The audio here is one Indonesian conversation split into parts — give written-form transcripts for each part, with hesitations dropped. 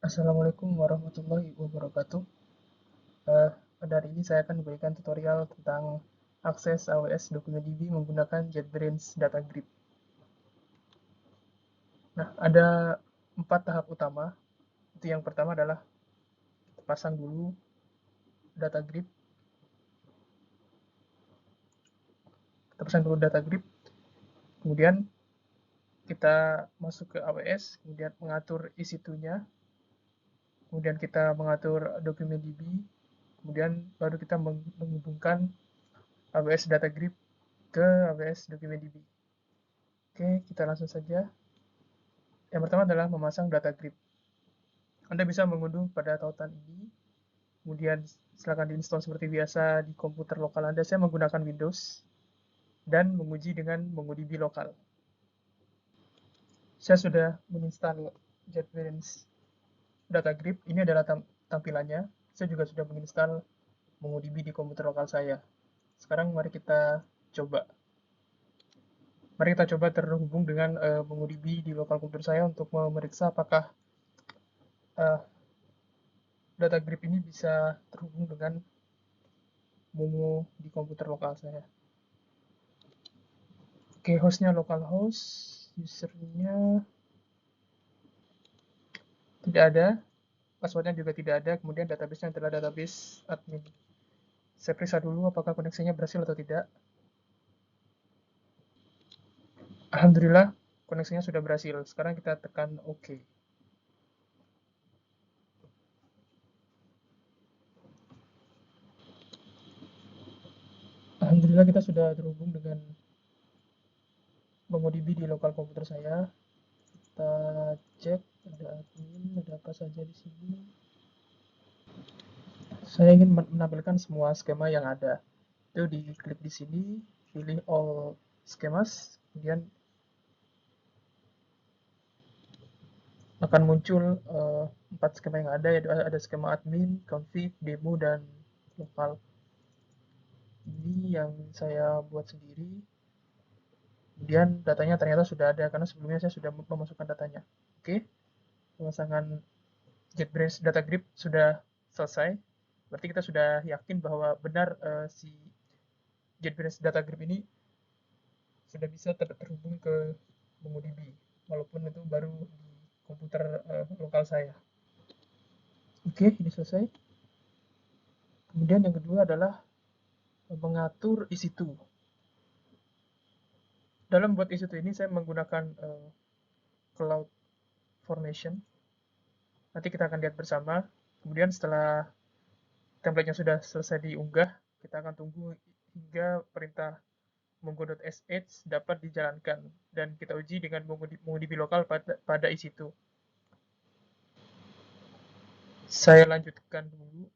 Assalamualaikum warahmatullahi wabarakatuh. Pada hari ini saya akan memberikan tutorial tentang akses AWS DocumentDB menggunakan JetBrains Data Grid. Nah, ada 4 tahap utama. Itu yang pertama adalah pasang dulu Data Grid. Kita pasang dulu Data Grid, kemudian kita masuk ke AWS, kemudian mengatur EC2-nya, kemudian kita mengatur DocumentDB, kemudian baru kita menghubungkan AWS Data Grid ke AWS DocumentDB. Oke, kita langsung saja. Yang pertama adalah memasang data grid. Anda bisa mengunduh pada tautan ini, kemudian silakan diinstal seperti biasa di komputer lokal Anda. Saya menggunakan Windows dan menguji dengan MongoDB lokal. Saya sudah menginstal JetBrains Data Grid. Ini adalah tampilannya. Saya juga sudah menginstal MongoDB di komputer lokal saya. Sekarang mari kita coba. Mari kita coba terhubung dengan MongoDB di lokal komputer saya untuk memeriksa apakah uh, data grid ini bisa terhubung dengan Mongo di komputer lokal saya. Oke, hostnya localhost, usernya tidak ada, passwordnya juga tidak ada, kemudian database-nya adalah database admin. Saya periksa dulu apakah koneksinya berhasil atau tidak. Alhamdulillah, koneksinya sudah berhasil. Sekarang kita tekan OK. Alhamdulillah kita sudah terhubung dengan MongoDB di lokal komputer saya. Kita cek ada admin, ada apa saja di sini. Saya ingin menampilkan semua skema yang ada. Itu diklik di sini, pilih all schemas, kemudian akan muncul 4 skema yang ada, yaitu ada skema admin, config, demo, dan lokal. Ini yang saya buat sendiri. Kemudian datanya ternyata sudah ada, karena sebelumnya saya sudah memasukkan datanya. Oke, pemasangan JetBrains Data Grid sudah selesai. Berarti kita sudah yakin bahwa benar si JetBrains Data Grid ini sudah bisa terhubung ke MongoDB, walaupun itu baru di komputer lokal saya. Oke, ini selesai. Kemudian yang kedua adalah mengatur EC2. Dalam buat EC2 ini saya menggunakan Cloud Formation. Nanti kita akan lihat bersama. Kemudian setelah template-nya sudah selesai diunggah, kita akan tunggu hingga perintah mongo.sh dapat dijalankan dan kita uji dengan MongoDB lokal pada EC2. Saya lanjutkan dulu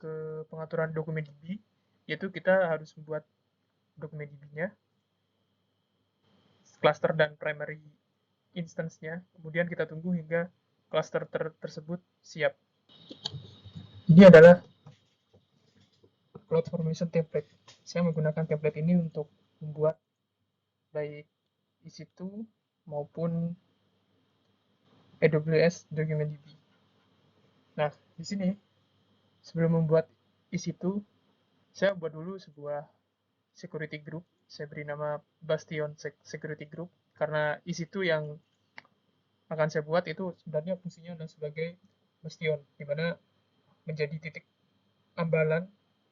ke pengaturan dokumen DB, yaitu kita harus membuat dokumen DB-nya, cluster dan primary instance-nya, kemudian kita tunggu hingga cluster tersebut siap. Ini adalah CloudFormation template. Saya menggunakan template ini untuk membuat baik EC2 maupun AWS DocumentDB. Nah, di sini sebelum membuat EC2, saya buat dulu sebuah security group. Saya beri nama Bastion Security Group karena EC2 yang akan saya buat itu sebenarnya fungsinya adalah sebagai bastion, di mana menjadi titik ambalan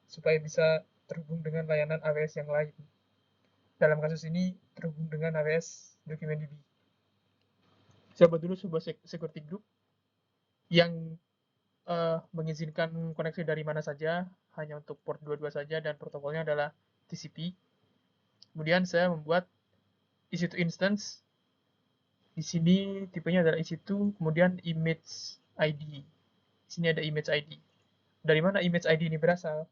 supaya bisa terhubung dengan layanan AWS yang lain. Dalam kasus ini terhubung dengan AWS DocumentDB. Saya buat dulu sebuah security group yang mengizinkan koneksi dari mana saja, hanya untuk port 22 saja, dan protokolnya adalah TCP. Kemudian saya membuat EC2 instance. Di sini tipenya adalah EC2, kemudian image ID. Di sini ada image ID. Dari mana image ID ini berasal?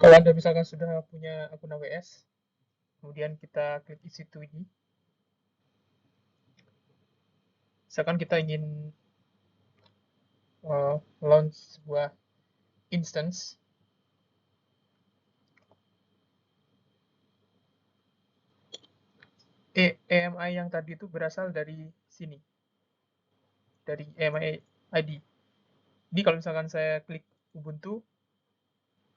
Kalau Anda misalkan sudah punya akun AWS, kemudian kita klik EC2 ini, misalkan kita ingin launch sebuah instance, EMI yang tadi itu berasal dari sini, dari EMI ID. Jadi kalau misalkan saya klik Ubuntu,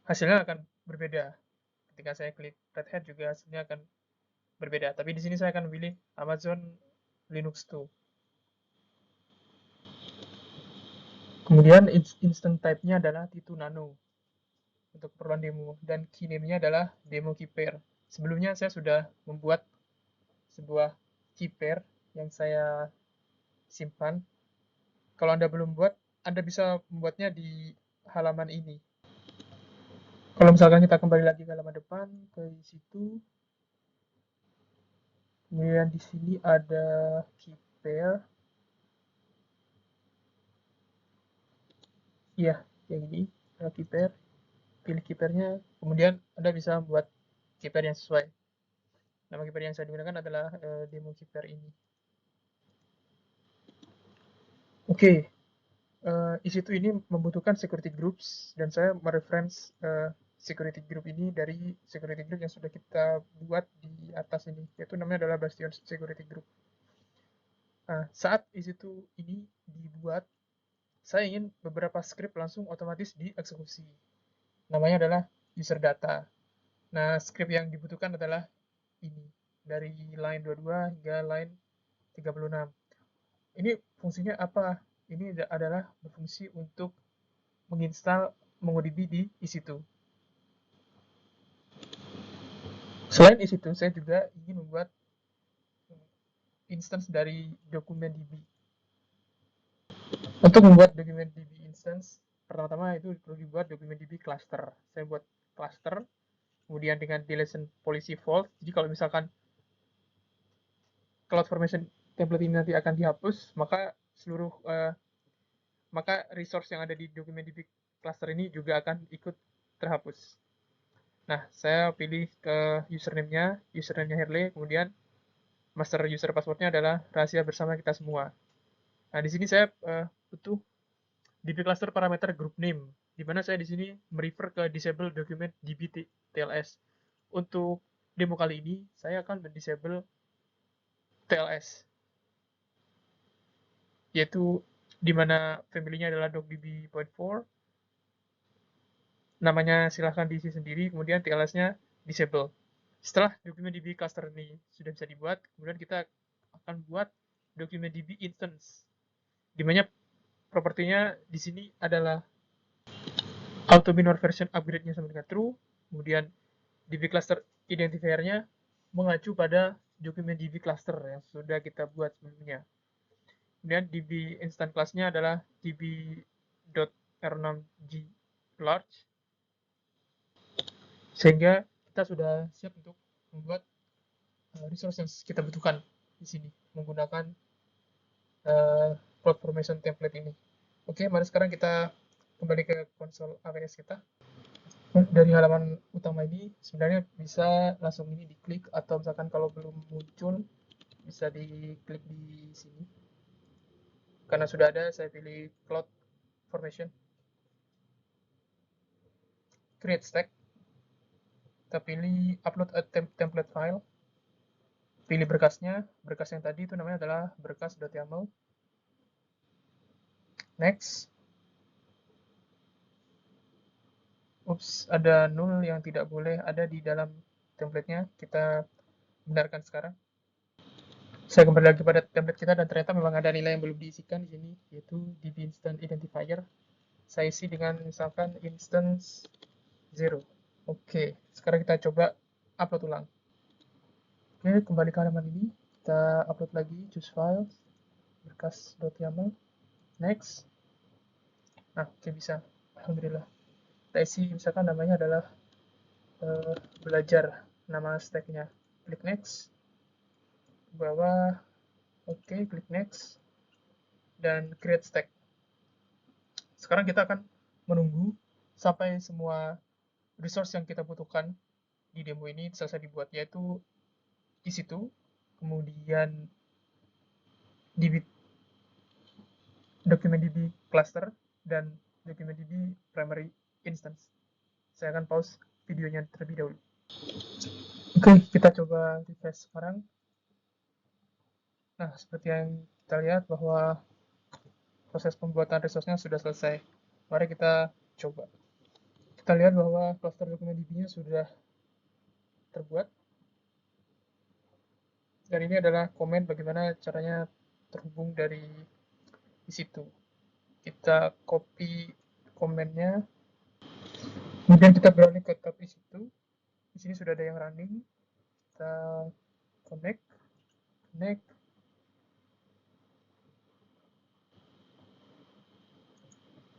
hasilnya akan berbeda. Ketika saya klik Red Hat juga hasilnya akan berbeda. Tapi di sini saya akan memilih Amazon Linux 2. Kemudian instant type-nya adalah T2 Nano untuk keperluan demo, dan key name-nya adalah demo key pair. Sebelumnya saya sudah membuat sebuah key pair yang saya simpan. Kalau Anda belum buat, Anda bisa membuatnya di halaman ini. Kalau misalkan kita kembali lagi ke halaman depan, ke situ, kemudian di sini ada key pair. Iya, yang ini, ada key pair. Pilih key pair-nya, kemudian Anda bisa membuat key pair yang sesuai. Nama key pair yang saya gunakan adalah demo key pair ini. Oke, EC2 ini membutuhkan security groups, dan saya mereference security group ini dari security group yang sudah kita buat di atas ini, yaitu namanya adalah Bastion Security Group. Nah, saat EC2 ini dibuat, saya ingin beberapa script langsung otomatis dieksekusi. Namanya adalah user data. Nah, script yang dibutuhkan adalah ini, dari line 22 hingga line 36. Ini fungsinya apa? Ini adalah berfungsi untuk menginstal MongoDB di EC2. Selain EC2, saya juga ingin membuat instance dari dokumen DB. Untuk membuat dokumen DB instance, pertama-tama itu perlu dibuat dokumen DB cluster. Saya buat cluster, kemudian dengan deletion policy false. Jadi kalau misalkan CloudFormation template ini nanti akan dihapus, maka maka resource yang ada di dokumen DB cluster ini juga akan ikut terhapus. Nah, saya pilih ke username-nya Herle, kemudian master user password-nya adalah rahasia bersama kita semua. Nah, di sini saya butuh DB cluster parameter group name, di mana saya di sini merefer ke disable document DB TLS. Untuk demo kali ini, saya akan mendisable TLS, yaitu di mana family-nya adalah docdb.4, namanya silahkan diisi sendiri, kemudian TLS-nya disable. Setelah dokumen DB cluster ini sudah bisa dibuat, kemudian kita akan buat dokumen DB instance, di mana propertinya di sini adalah auto binary version upgrade-nya sama dengan true, kemudian DB cluster identifier-nya mengacu pada dokumen DB cluster yang sudah kita buat sebelumnya. Kemudian DB instant class-nya adalah db.r6g large, sehingga kita sudah siap untuk membuat resource yang kita butuhkan di sini menggunakan CloudFormation template ini. Oke, mari sekarang kita kembali ke konsol AWS kita. Dari halaman utama ini sebenarnya bisa langsung ini diklik, atau misalkan kalau belum muncul bisa diklik di sini. Karena sudah ada, saya pilih CloudFormation. Create stack. Kita pilih upload a template file. Pilih berkasnya. Berkas yang tadi itu namanya adalah berkas.yaml. Next. Ups, ada null yang tidak boleh ada di dalam template-nya. Kita benarkan sekarang. Saya kembali lagi pada template kita, dan ternyata memang ada nilai yang belum diisikan di sini, yaitu DB instant identifier. Saya isi dengan misalkan instance 0. Oke, sekarang kita coba upload ulang. Oke, kembali ke halaman ini, kita upload lagi, choose files, berkas.yaml, next. Nah, oke, bisa, alhamdulillah. Kita isi misalkan namanya adalah belajar, nama stack-nya. Klik next, ke bawah, oke, klik next, dan create stack. Sekarang kita akan menunggu sampai semua resource yang kita butuhkan di demo ini selesai dibuat, yaitu EC2, kemudian DB, dokumen DB cluster, dan dokumen DB primary instance. Saya akan pause videonya terlebih dahulu. Oke, kita coba refresh sekarang. Nah, seperti yang kita lihat bahwa proses pembuatan resource-nya sudah selesai. Mari kita coba. Kita lihat bahwa cluster dokumen DB-nya sudah terbuat. Dan ini adalah komen bagaimana caranya terhubung dari di situ. Kita copy komennya, kemudian kita beralih ke tab di situ. Di sini sudah ada yang running. Kita connect.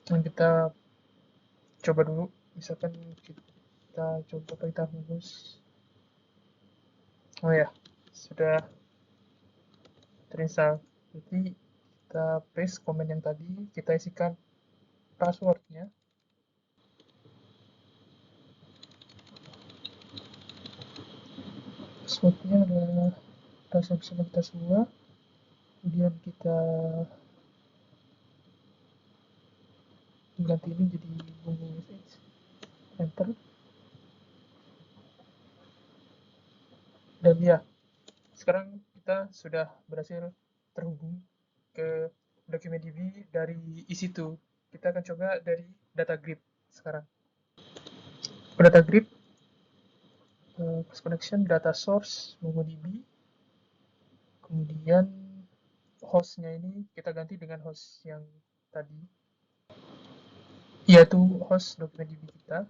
Dan kita coba dulu, misalkan kita coba perintah hapus. Oh ya, sudah terinstall. Jadi kita paste komen yang tadi, kita isikan passwordnya. Passwordnya adalah password bersama kita semua. Kemudian kita ganti ini jadi bumbu message. Enter. Dan ya, sekarang kita sudah berhasil terhubung ke dokumen DB dari EC2. Kita akan coba dari data grid sekarang. Data grid, connection, data source, MongoDB, kemudian hostnya ini kita ganti dengan host yang tadi, yaitu host dokumen DB kita.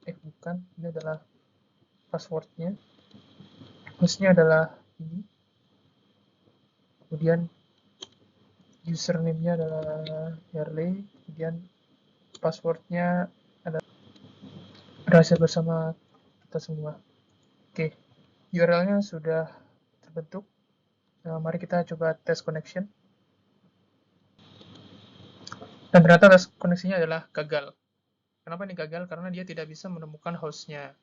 Bukan, ini adalah passwordnya. Hostnya adalah ini. Kemudian username-nya adalah Harley, kemudian passwordnya adalah rahasia bersama kita semua. Oke, URL-nya sudah terbentuk. Nah, mari kita coba tes connection. Dan ternyata tes koneksinya adalah gagal. Kenapa ini gagal? Karena dia tidak bisa menemukan host-nya.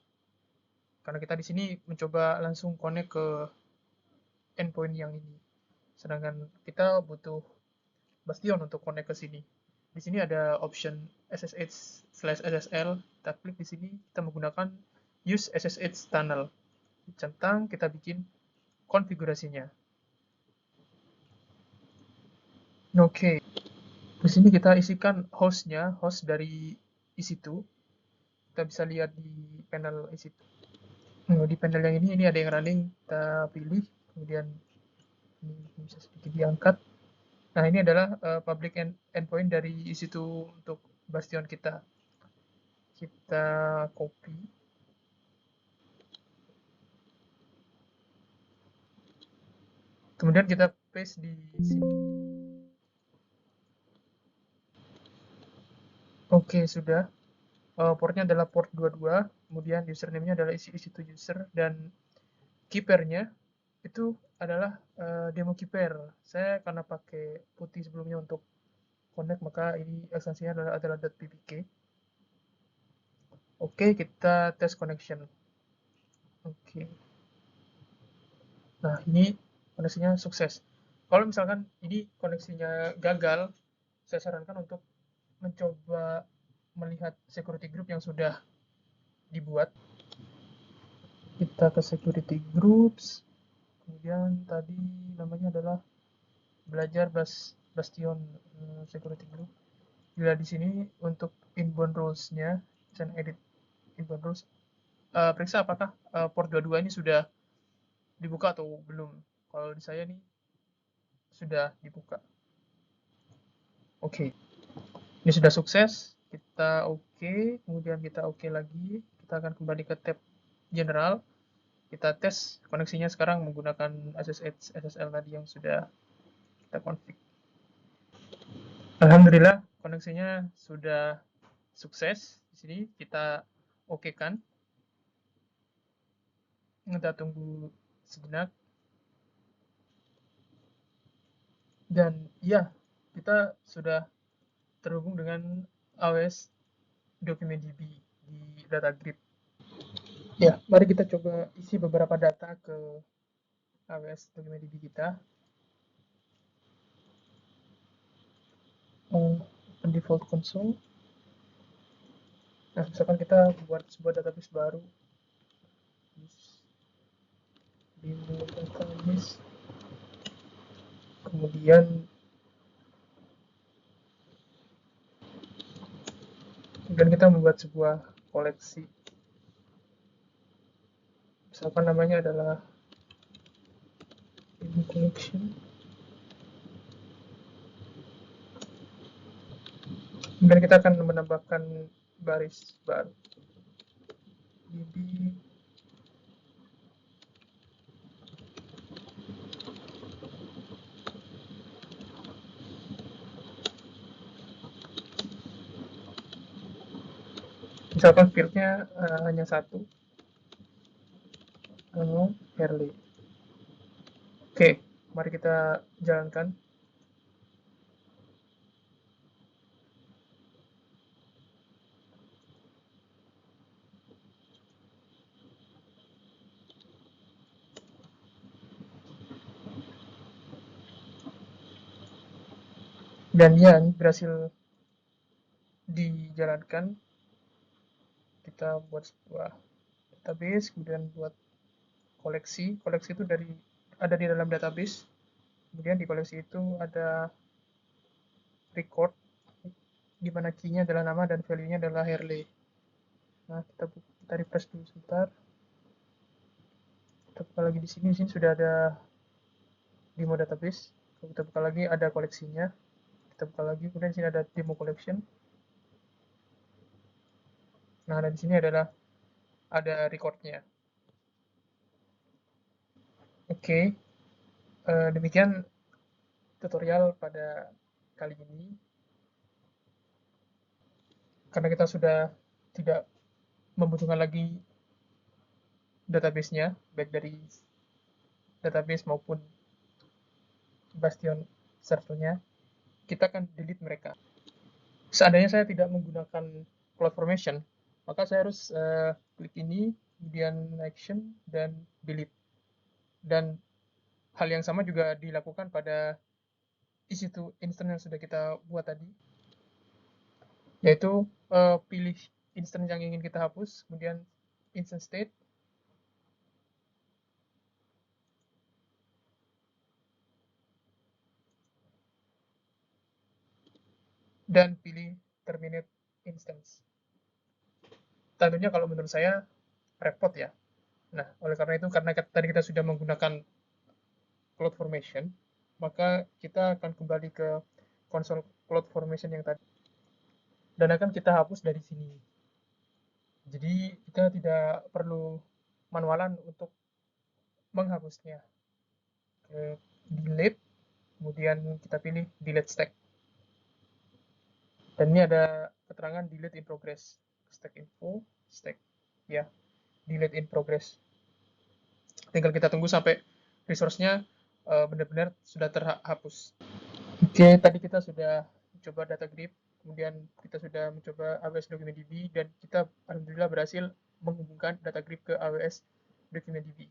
Karena kita di sini mencoba langsung connect ke endpoint yang ini. Sedangkan kita butuh Bastion untuk connect ke sini. Di sini ada option SSH/SSL. Kita klik di sini, kita menggunakan use SSH tunnel. Centang, kita bikin konfigurasinya. Oke. Di sini kita isikan hostnya, host dari EC2. Kita bisa lihat di panel EC2. Di panel yang ini ada yang running, kita pilih, kemudian ini bisa sedikit diangkat. Nah, ini adalah public endpoint dari EC2 untuk Bastion kita. Kita copy. Kemudian kita paste di sini. Oke, sudah. Portnya adalah port 22, kemudian username-nya adalah EC2 user, dan keypair-nya itu adalah demo keypair. Saya karena pakai putih sebelumnya untuk connect, maka ini ekstensinya adalah .ppk. Oke, kita tes connection. Oke. Nah, ini koneksinya sukses. Kalau misalkan ini koneksinya gagal, saya sarankan untuk mencoba melihat security group yang sudah dibuat. Kita ke security groups, kemudian tadi namanya adalah belajar Bastion security group. Bila di sini untuk inbound rules-nya, can edit inbound rules. Periksa apakah port 22 ini sudah dibuka atau belum. Kalau di saya nih sudah dibuka. Oke. Ini sudah sukses. Kita oke, kemudian kita oke lagi. Kita akan kembali ke tab general. Kita tes koneksinya sekarang menggunakan SSH SSL tadi yang sudah kita config. Alhamdulillah koneksinya sudah sukses. Di sini kita okekan. Kita tunggu sejenak. Dan ya, kita sudah terhubung dengan AWS Document DB di data grid. Ya, mari kita coba isi beberapa data ke AWS Document DB kita. Open default console. Nah, misalkan kita buat sebuah database baru, demo database, kemudian Kemudian kita membuat sebuah koleksi. Misalkan namanya adalah ini collection. Kemudian kita akan menambahkan baris baru. db misalkan fieldnya hanya satu, Herley. Oke, mari kita jalankan. Dan ya, ini berhasil dijalankan. Kita buat sebuah database, kemudian buat koleksi. Koleksi itu ada di dalam database. Kemudian di koleksi itu ada record, di mana key-nya adalah nama dan value-nya adalah Herley. Nah, kita refresh dulu sebentar. Kita buka lagi di sini. Di sini sudah ada demo database. Kalau kita buka lagi ada koleksinya. Kita buka lagi, kemudian di sini ada demo collection. Nah, dan di sini adalah ada record-nya. Oke, demikian tutorial pada kali ini. Karena kita sudah tidak membutuhkan lagi database-nya, baik dari database maupun Bastion servernya, kita akan delete mereka. Seandainya saya tidak menggunakan CloudFormation, maka saya harus klik ini, kemudian action, dan delete. Dan hal yang sama juga dilakukan pada EC2 instance yang sudah kita buat tadi, yaitu pilih instance yang ingin kita hapus, kemudian instance state, dan pilih terminate instance. Tentunya kalau menurut saya repot ya. Nah, oleh karena itu, karena tadi kita sudah menggunakan CloudFormation, maka kita akan kembali ke konsol CloudFormation yang tadi, dan akan kita hapus dari sini. Jadi kita tidak perlu manualan untuk menghapusnya. Delete, kemudian kita pilih delete stack. Dan ini ada keterangan delete in progress. Stack info, stack, ya, delete in progress. Tinggal kita tunggu sampai resource-nya benar-benar sudah terhapus. Oke, tadi kita sudah coba data grip, kemudian kita sudah mencoba AWS DocumentDB, dan kita alhamdulillah berhasil menghubungkan data grip ke AWS DocumentDB.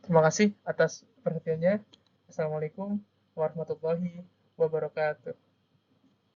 Terima kasih atas perhatiannya. Assalamualaikum warahmatullahi wabarakatuh.